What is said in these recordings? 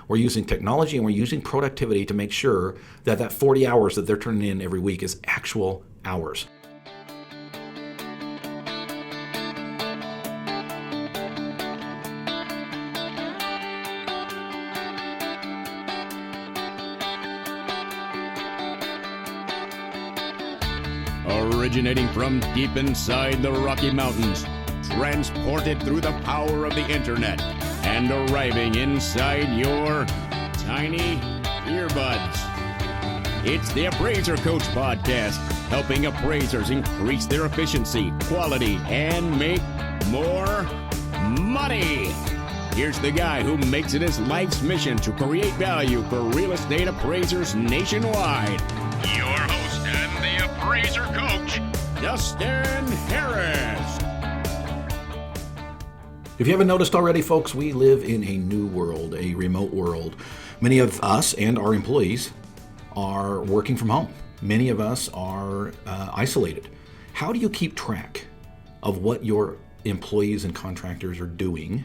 We're using technology and we're using productivity to make sure that that 40 hours that they're turning in every week is actual hours. Originating from deep inside the Rocky Mountains, transported through the power of the internet, and arriving inside your tiny earbuds. It's the Appraiser Coach Podcast, helping appraisers increase their efficiency, quality, and make more money. Here's the guy who makes it his life's mission to create value for real estate appraisers nationwide. Your host and the Appraiser Coach, Dustin Harris. If you haven't noticed already, folks, we live in a new world, a remote world. Many of us and our employees are working from home. Many of us are isolated. How do you keep track of what your employees and contractors are doing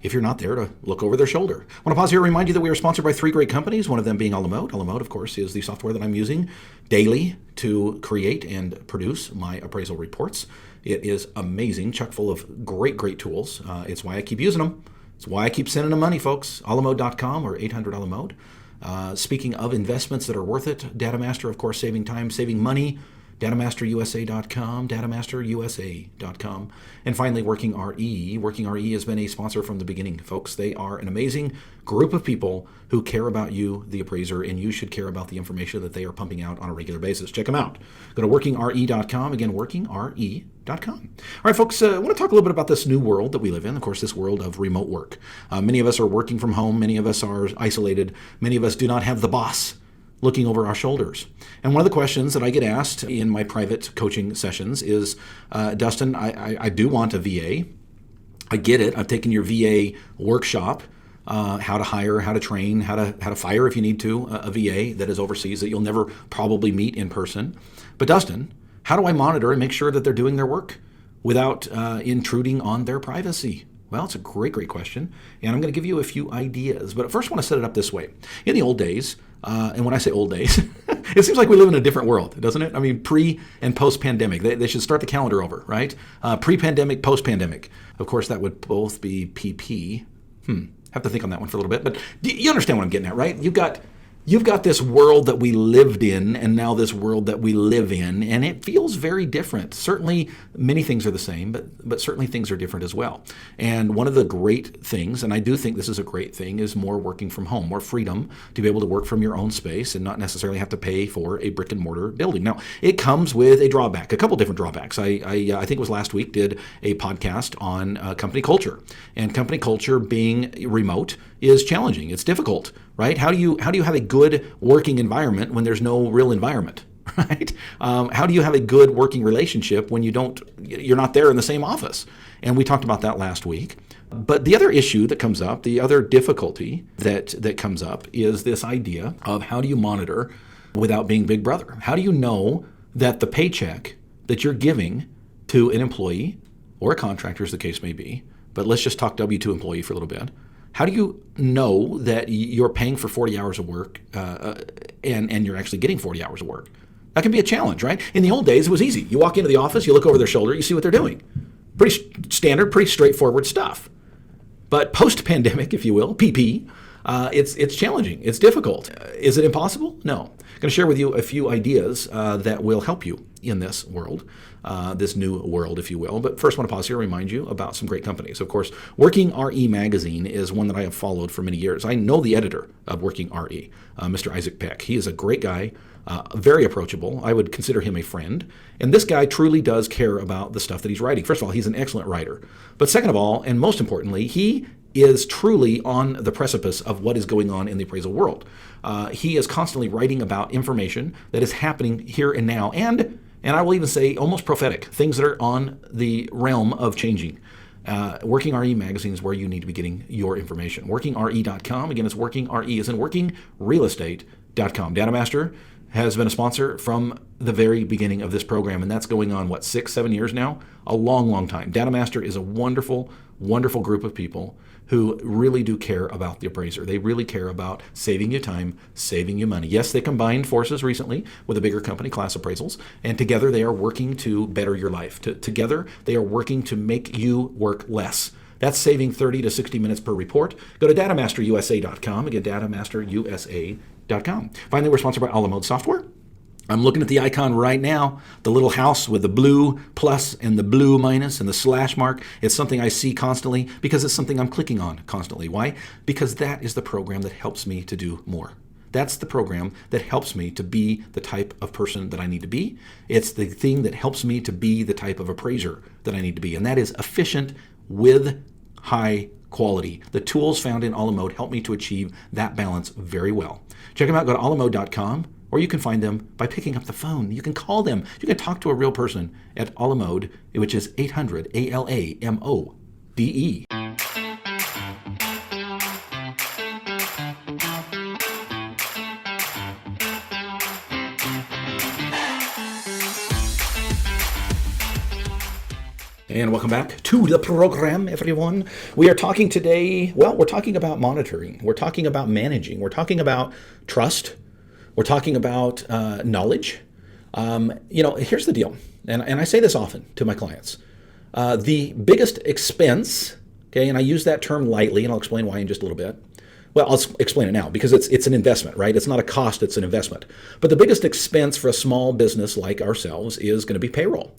if you're not there to look over their shoulder? I want to pause here and remind you that we are sponsored by 3 great companies, one of them being Alamode. Alamode, of course, is the software that I'm using daily to create and produce my appraisal reports. It is amazing, chock full of great tools. It's why I keep using them. It's why I keep sending them money, folks. Alamode.com or 800-ALAMODE. Speaking of investments that are worth it, DataMaster, of course, saving time, saving money. DatamasterUSA.com, DatamasterUSA.com. And finally, Working RE. Working RE has been a sponsor from the beginning, folks. They are an amazing group of people who care about you, the appraiser, and you should care about the information that they are pumping out on a regular basis. Check them out. Go to WorkingRE.com. Again, WorkingRE.com. All right, folks, I want to talk a little bit about this new world that we live in, of course, this world of remote work. Many of us are working from home. Many of us are isolated. Many of us do not have the boss looking over our shoulders. And one of the questions that I get asked in my private coaching sessions is, Dustin, I do want a VA. I get it. I've taken your VA workshop, how to hire, how to train, how to fire if you need to, a VA that is overseas that you'll never probably meet in person. But Dustin, how do I monitor and make sure that they're doing their work without intruding on their privacy? Well, it's a great question, and I'm going to give you a few ideas. But first, I want to set it up this way. In the old days, and when I say old days, it seems like we live in a different world, doesn't it? I mean, pre- and post-pandemic. They should start the calendar over, right? Pre-pandemic, post-pandemic. Of course, that would both be PP. Have to think on that one for a little bit. But you understand what I'm getting at, right? You've got this world that we lived in and now this world that we live in, and it feels very different. Certainly, many things are the same, but certainly things are different as well. And one of the great things, and I do think this is a great thing, is more working from home, more freedom to be able to work from your own space and not necessarily have to pay for a brick and mortar building. Now, it comes with a drawback, a couple different drawbacks. I think it was last week, did a podcast on company culture. And company culture being remote is challenging. It's difficult, right? How do you have a good working environment when there's no real environment, right? How do you have a good working relationship when you're not there in the same office? And we talked about that last week. But the other issue that comes up, the other difficulty that comes up is this idea of how do you monitor without being Big Brother? How do you know that the paycheck that you're giving to an employee or a contractor, as the case may be, but let's just talk W-2 employee for a little bit. How do you know that you're paying for 40 hours of work and you're actually getting 40 hours of work? That can be a challenge, right? In the old days, it was easy. You walk into the office, you look over their shoulder, you see what they're doing. Pretty standard, pretty straightforward stuff. But post-pandemic, if you will, PP, it's challenging. It's difficult. Is it impossible? No. I'm going to share with you a few ideas that will help you in this world, this new world, if you will. But first, I want to pause here and remind you about some great companies. Of course, Working RE magazine is one that I have followed for many years. I know the editor of Working RE, Mr. Isaac Peck. He is a great guy, very approachable. I would consider him a friend. And this guy truly does care about the stuff that he's writing. First of all, he's an excellent writer. But second of all, and most importantly, he is truly on the precipice of what is going on in the appraisal world. He is constantly writing about information that is happening here and now, and I will even say almost prophetic, things that are on the realm of changing. Working RE magazine is where you need to be getting your information. WorkingRE.com, again, it's Working RE, as in WorkingRealestate.com. DataMaster has been a sponsor from the very beginning of this program, and that's going on, 6-7 years now? A long time. DataMaster is a wonderful, wonderful group of people who really do care about the appraiser. They really care about saving you time, saving you money. Yes, they combined forces recently with a bigger company, Class Appraisals, and together they are working to better your life. Together, they are working to make you work less. That's saving 30 to 60 minutes per report. Go to datamasterusa.com. Again, datamasterusa.com. Finally, we're sponsored by Alamode Software. I'm looking at the icon right now, the little house with the blue plus and the blue minus and the slash mark. It's something I see constantly because it's something I'm clicking on constantly. Why? Because that is the program that helps me to do more. That's the program that helps me to be the type of person that I need to be. It's the thing that helps me to be the type of appraiser that I need to be. And that is efficient with high quality. The tools found in Alamode help me to achieve that balance very well. Check them out. Go to alamode.com. Or you can find them by picking up the phone. You can call them. You can talk to a real person at Alamode, which is 800 ALAMODE. And welcome back to the program, everyone. We are talking today, we're talking about monitoring. We're talking about managing. We're talking about trust. We're talking about knowledge. Here's the deal, and I say this often to my clients. The biggest expense, okay, and I use that term lightly, and I'll explain why in just a little bit. Well, I'll explain it now because it's an investment, right? It's not a cost, it's an investment. But the biggest expense for a small business like ourselves is going to be payroll.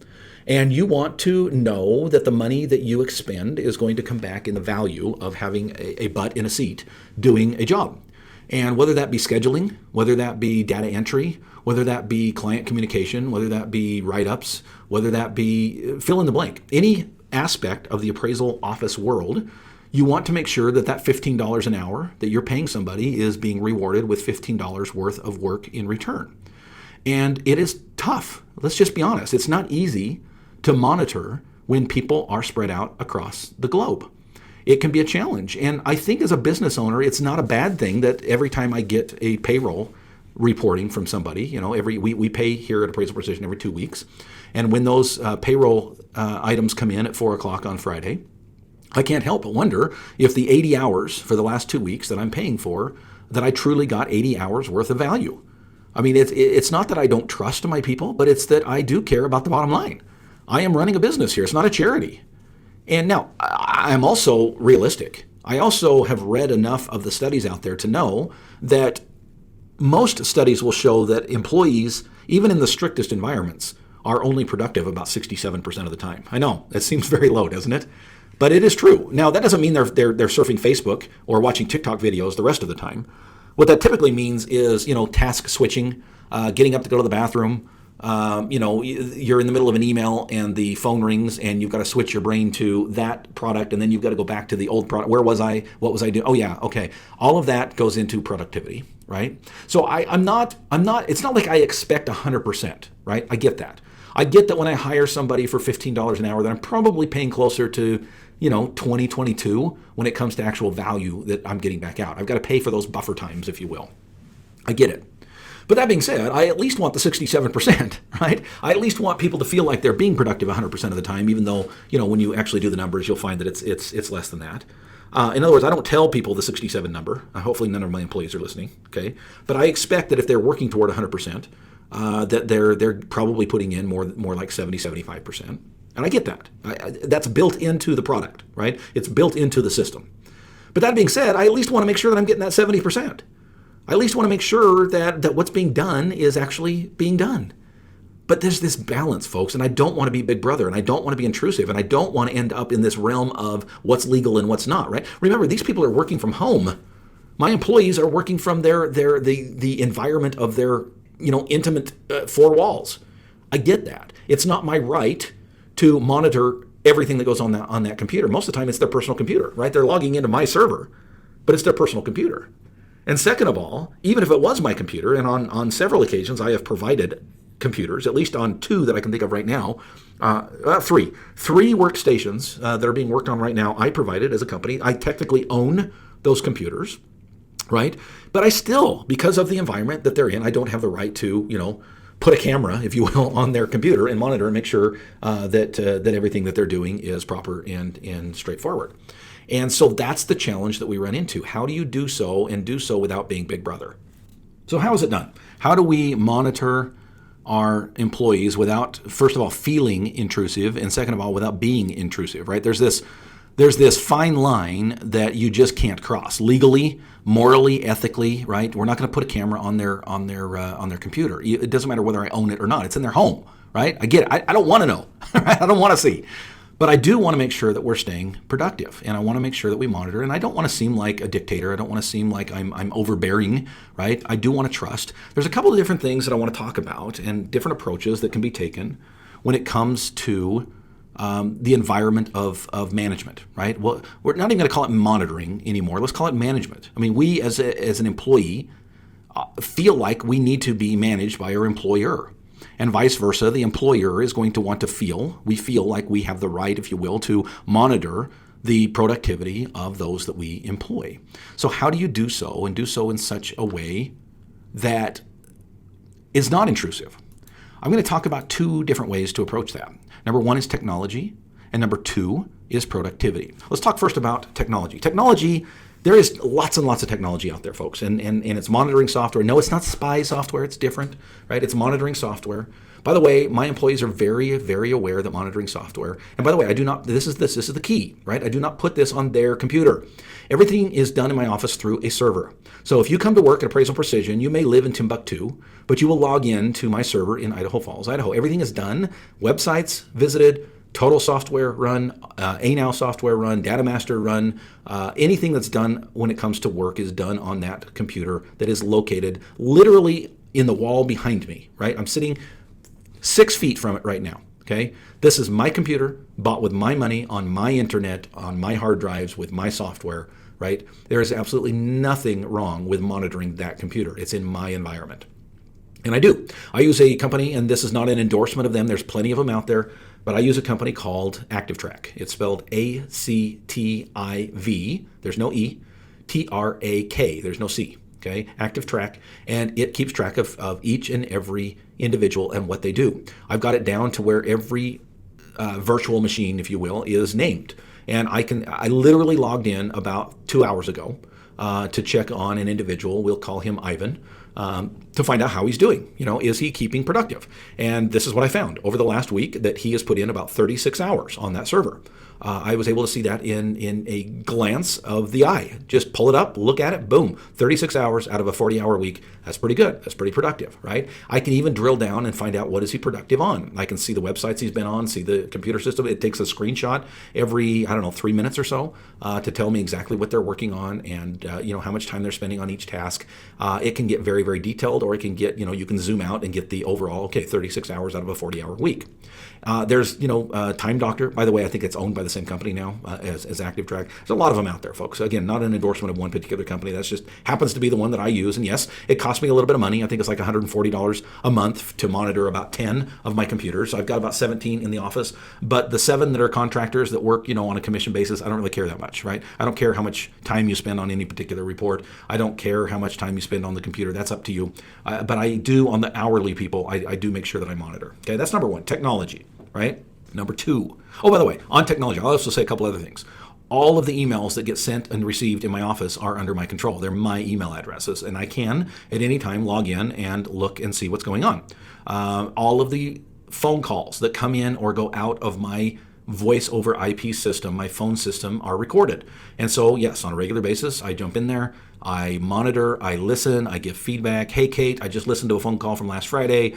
And you want to know that the money that you expend is going to come back in the value of having a butt in a seat doing a job. And whether that be scheduling, whether that be data entry, whether that be client communication, whether that be write-ups, whether that be fill in the blank, any aspect of the appraisal office world, you want to make sure that that $15 an hour that you're paying somebody is being rewarded with $15 worth of work in return. And it is tough. Let's just be honest. It's not easy to monitor when people are spread out across the globe. It can be a challenge. And I think as a business owner, it's not a bad thing that every time I get a payroll reporting from somebody, we pay here at Appraisal Precision every 2 weeks. And when those payroll items come in at 4 o'clock on Friday, I can't help but wonder if the 80 hours for the last 2 weeks that I'm paying for, that I truly got 80 hours worth of value. I mean, it's not that I don't trust my people, but it's that I do care about the bottom line. I am running a business here. It's not a charity. And now, I'm also realistic. I also have read enough of the studies out there to know that most studies will show that employees, even in the strictest environments, are only productive about 67% of the time. I know, that seems very low, doesn't it? But it is true. Now, that doesn't mean they're surfing Facebook or watching TikTok videos the rest of the time. What that typically means is, task switching, getting up to go to the bathroom. You're in the middle of an email and the phone rings and you've got to switch your brain to that product and then you've got to go back to the old product. Where was I? What was I doing? Oh yeah, okay. All of that goes into productivity, right? So I'm not, it's not like I expect 100%, right? I get that. I get that when I hire somebody for $15 an hour that I'm probably paying closer to, 20, 22 when it comes to actual value that I'm getting back out. I've got to pay for those buffer times, if you will. I get it. But that being said, I at least want the 67%, right? I at least want people to feel like they're being productive 100% of the time, even though, when you actually do the numbers, you'll find that it's less than that. In other words, I don't tell people the 67 number. Hopefully none of my employees are listening, okay? But I expect that if they're working toward 100%, that they're probably putting in more like 70, 75%. And I get that. That's built into the product, right? It's built into the system. But that being said, I at least want to make sure that I'm getting that 70%. I at least want to make sure that what's being done is actually being done. But there's this balance, folks, and I don't want to be Big Brother, and I don't want to be intrusive, and I don't want to end up in this realm of what's legal and what's not, right? Remember, these people are working from home. My employees are working from the environment of their intimate four walls. I get that. It's not my right to monitor everything that goes on that computer. Most of the time, it's their personal computer, right? They're logging into my server, but it's their personal computer. And second of all, even if it was my computer, and on several occasions I have provided computers, at least on 2 that I can think of right now, 3 workstations that are being worked on right now, I provided as a company. I technically own those computers, right? But I still, because of the environment that they're in, I don't have the right to, put a camera, if you will, on their computer and monitor and make sure that everything that they're doing is proper and straightforward. And so that's the challenge that we run into. How do you do so and do so without being Big Brother? So how is it done? How do we monitor our employees without, first of all, feeling intrusive, and second of all, without being intrusive, right? There's this fine line that you just can't cross legally, morally, ethically, right? We're not going to put a camera on their computer. It doesn't matter whether I own it or not. It's in their home, right? I get it. I don't want to know. Right? I don't want to see. But I do want to make sure that we're staying productive, and I want to make sure that we monitor. And I don't want to seem like a dictator. I don't want to seem like I'm overbearing, right? I do want to trust. There's a couple of different things that I want to talk about and different approaches that can be taken when it comes to the environment of management, right? Well, we're not even going to call it monitoring anymore. Let's call it management. I mean, we as an employee feel like we need to be managed by our employer. And vice versa, the employer is going to want to feel like we have the right, if you will, to monitor the productivity of those that we employ. So how do you do so, and do so in such a way that is not intrusive? I'm going to talk about two different ways to approach that. Number one is technology, and number two is productivity. Let's talk first about technology. Technology, there is lots and lots of technology out there, folks, and it's monitoring software. No, it's not spy software. It's different, right? It's monitoring software. By the way, my employees are very, very aware that monitoring software, and by the way, I do not, this is the key, right? I do not put this on their computer. Everything is done in my office through a server. So if you come to work at Appraisal Precision, you may live in Timbuktu, but you will log in to my server in Idaho Falls, Idaho. Everything is done, websites visited, Total software run, ANOW software run, Data Master run, anything that's done when it comes to work is done on that computer that is located literally in the wall behind me, right? I'm sitting 6 feet from it right now, okay? This is my computer, bought with my money, on my internet, on my hard drives, with my software, right? There is absolutely nothing wrong with monitoring that computer. It's in my environment. And I do. I use a company, and this is not an endorsement of them. There's plenty of them out there. But I use a company called ActiveTrack. It's spelled A-C-T-I-V. There's no E. T-R-A-K. There's no C. Okay, ActiveTrack. And it keeps track of each and every individual and what they do. I've got it down to where every virtual machine, if you will, is named. And I literally logged in about 2 hours ago to check on an individual. We'll call him Ivan. To find out how he's doing. Is he keeping productive? And this is what I found over the last week, that he has put in about 36 hours on that server. I was able to see that in a glance of the eye. Just pull it up, look at it, boom, 36 hours out of a 40-hour week. That's pretty good. That's pretty productive, right? I can even drill down and find out what is he productive on. I can see the websites he's been on, see the computer system. It takes a screenshot every, 3 minutes or so to tell me exactly what they're working on and, how much time they're spending on each task. It can get very, very detailed, or it can get, you can zoom out and get the overall, 36 hours out of a 40-hour week. There's, Time Doctor. By the way, I think it's owned by the same company now as ActiveTrack. There's a lot of them out there, folks. Again, not an endorsement of one particular company. That's just happens to be the one that I use. And yes, it costs me a little bit of money. I think it's like $140 a month to monitor about 10 of my computers. So I've got about 17 in the office. But the 7 that are contractors that work, on a commission basis, I don't really care that much, right? I don't care how much time you spend on any particular report. I don't care how much time you spend on the computer. That's up to you. But I do, on the hourly people, I do make sure that I monitor. Okay, that's number one, technology, right? Number two, by the way, on technology, I'll also say a couple other things. All of the emails that get sent and received in my office are under my control. They're my email addresses, and I can at any time log in and look and see what's going on. All of the phone calls that come in or go out of my voice over IP system, my phone system, are recorded. And so, yes, on a regular basis, I jump in there, I monitor, I listen, I give feedback. Hey, Kate, I just listened to a phone call from last Friday.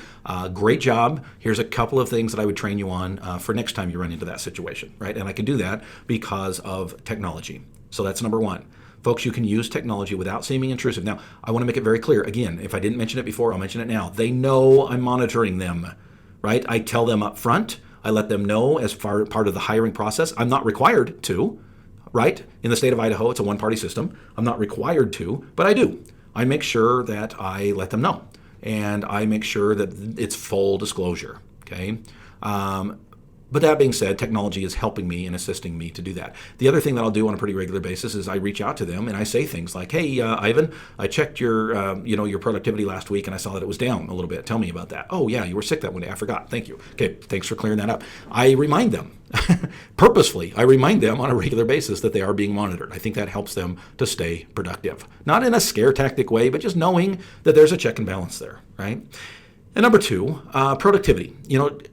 Great job. Here's a couple of things that I would train you on for next time you run into that situation, right? And I can do that because of technology. So that's number one. Folks, you can use technology without seeming intrusive. Now, I want to make it very clear. Again, if I didn't mention it before, I'll mention it now. They know I'm monitoring them, right? I tell them up front. I let them know as part of the hiring process. I'm not required to, right? In the state of Idaho, it's a one-party system. I'm not required to, but I do. I make sure that I let them know, and I make sure that it's full disclosure, okay? But that being said, technology is helping me and assisting me to do that. The other thing that I'll do on a pretty regular basis is I reach out to them and I say things like, "Hey, Ivan, I checked your productivity last week and I saw that it was down a little bit. Tell me about that." "Oh yeah, you were sick that one day. I forgot. Thank you." "Okay, thanks for clearing that up." I remind them purposefully. I remind them on a regular basis that they are being monitored. I think that helps them to stay productive, not in a scare tactic way, but just knowing that there's a check and balance there, right? And number two, productivity.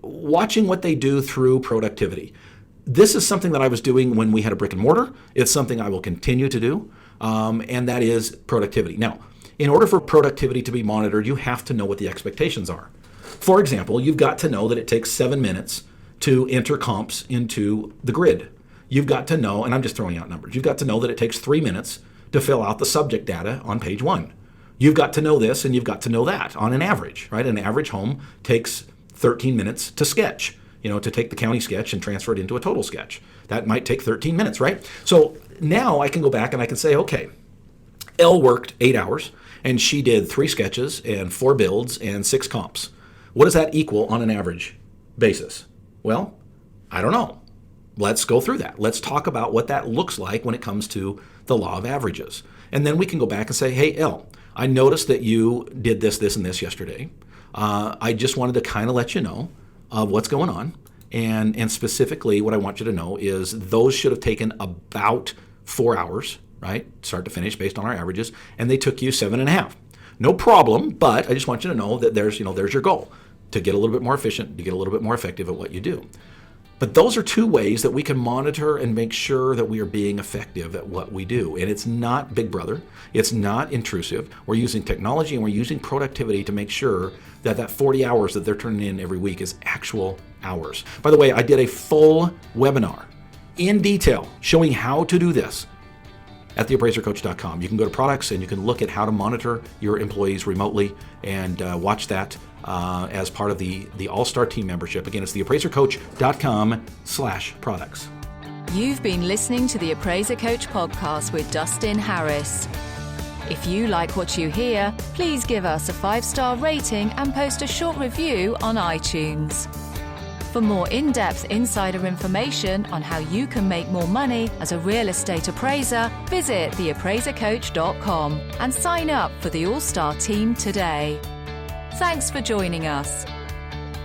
Watching what they do through productivity. This is something that I was doing when we had a brick and mortar. It's something I will continue to do, and that is productivity. Now, in order for productivity to be monitored, you have to know what the expectations are. For example, you've got to know that it takes 7 minutes to enter comps into the grid. You've got to know, and I'm just throwing out numbers, you've got to know that it takes 3 minutes to fill out the subject data on page 1. You've got to know this and you've got to know that on an average, right? An average home takes 13 minutes to sketch, to take the county sketch and transfer it into a total sketch. That might take 13 minutes, right? So now I can go back and I can say, okay, Elle worked 8 hours and she did 3 sketches and 4 builds and 6 comps. What does that equal on an average basis? Well, I don't know. Let's go through that. Let's talk about what that looks like when it comes to the law of averages. And then we can go back and say, "Hey, Elle, I noticed that you did this, this, and this yesterday. I just wanted to kind of let you know of what's going on. And specifically what I want you to know is those should have taken about 4 hours, right? Start to finish based on our averages. And they took you 7.5. No problem, but I just want you to know that there's your goal, to get a little bit more efficient, to get a little bit more effective at what you do. But those are 2 ways that we can monitor and make sure that we are being effective at what we do. And it's not Big Brother. It's not intrusive. We're using technology and we're using productivity to make sure that 40 hours that they're turning in every week is actual hours. By the way, I did a full webinar in detail showing how to do this at theappraisercoach.com. You can go to products and you can look at how to monitor your employees remotely and watch that as part of the All-Star Team membership. Again, it's theappraisercoach.com/products. You've been listening to the Appraiser Coach podcast with Dustin Harris. If you like what you hear, please give us a 5-star rating and post a short review on iTunes. For more in-depth insider information on how you can make more money as a real estate appraiser, visit theappraisercoach.com and sign up for the All-Star Team today. Thanks for joining us.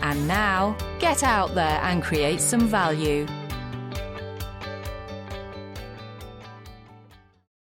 And now, get out there and create some value.